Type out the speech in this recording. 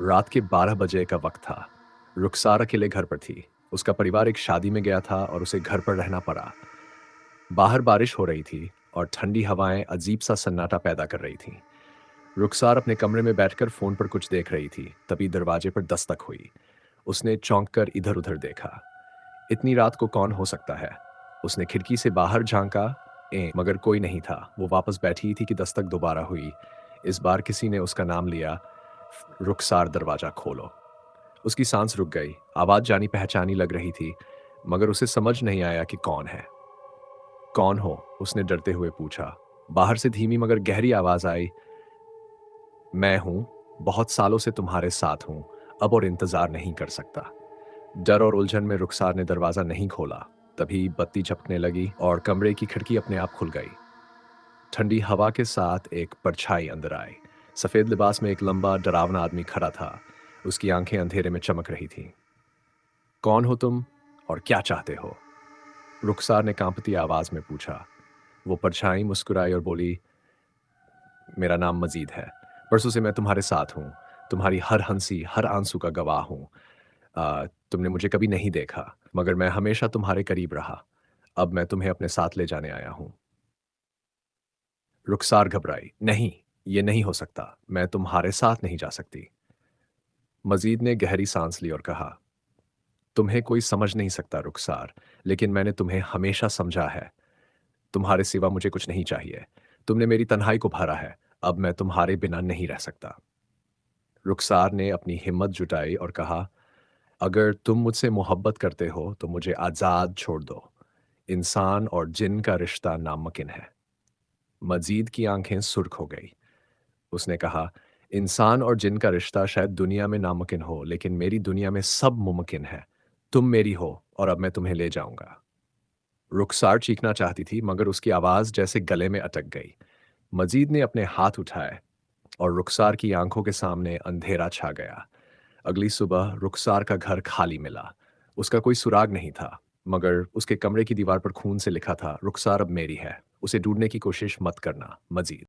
रात के 12 बजे का वक्त था। रुखसार अकेले घर पर थी। उसका परिवार एक शादी में गया था और उसे घर पर रहना पड़ा। बाहर बारिश हो रही थी और ठंडी हवाएं अजीब सा सन्नाटा पैदा कर रही थीं। रुखसार अपने कमरे में बैठकर फोन पर कुछ देख रही थी, तभी दरवाजे पर दस्तक हुई। उसने चौंक कर इधर उधर देखा। इतनी रात को कौन हो सकता है? उसने खिड़की से बाहर झांका, मगर कोई नहीं था। वो वापस बैठी ही थी कि दस्तक दोबारा हुई। इस बार किसी ने उसका नाम लिया, रुखसार दरवाजा खोलो। उसकी सांस रुक गई। आवाज जानी पहचानी लग रही थी, मगर उसे समझ नहीं आया कि कौन है। कौन हो? उसने डरते हुए पूछा। बाहर से धीमी मगर गहरी आवाज आई, मैं हूं, बहुत सालों से तुम्हारे साथ हूं, अब और इंतजार नहीं कर सकता। डर और उलझन में रुखसार ने दरवाजा नहीं खोला। तभी बत्ती झपकने लगी और कमरे की खिड़की अपने आप खुल गई। ठंडी हवा के साथ एक परछाई अंदर आई। सफेद लिबास में एक लंबा डरावना आदमी खड़ा था। उसकी आंखें अंधेरे में चमक रही थीं। कौन हो तुम और क्या चाहते हो? रुखसार ने कांपती आवाज में पूछा। वो परछाई मुस्कुराई और बोली, मेरा नाम मजीद है। परसों से मैं तुम्हारे साथ हूँ। तुम्हारी हर हंसी, हर आंसू का गवाह हूँ। तुमने मुझे कभी नहीं देखा, मगर मैं हमेशा तुम्हारे करीब रहा। अब मैं तुम्हें अपने साथ ले जाने आया हूँ। रुखसार घबराई। नहीं, ये नहीं हो सकता। मैं तुम्हारे साथ नहीं जा सकती। मजीद ने गहरी सांस ली और कहा, तुम्हें कोई समझ नहीं सकता रुखसार, लेकिन मैंने तुम्हें हमेशा समझा है। तुम्हारे सिवा मुझे कुछ नहीं चाहिए। तुमने मेरी तन्हाई को भरा है। अब मैं तुम्हारे बिना नहीं रह सकता। रुखसार ने अपनी हिम्मत जुटाई और कहा, अगर तुम मुझसे मोहब्बत करते हो तो मुझे आजाद छोड़ दो। इंसान और जिन का रिश्ता नामुमकिन है। मजीद की आंखें सुर्ख हो गई। उसने कहा, इंसान और जिन का रिश्ता शायद दुनिया में नामुमकिन हो, लेकिन मेरी दुनिया में सब मुमकिन है। तुम मेरी हो और अब मैं तुम्हें ले जाऊंगा। रुखसार चीखना चाहती थी, मगर उसकी आवाज जैसे गले में अटक गई। मजीद ने अपने हाथ उठाए और रुखसार की आंखों के सामने अंधेरा छा गया। अगली सुबह रुखसार का घर खाली मिला। उसका कोई सुराग नहीं था, मगर उसके कमरे की दीवार पर खून से लिखा था, रुखसार अब मेरी है। उसे ढूंढने की कोशिश मत करना, मजीद।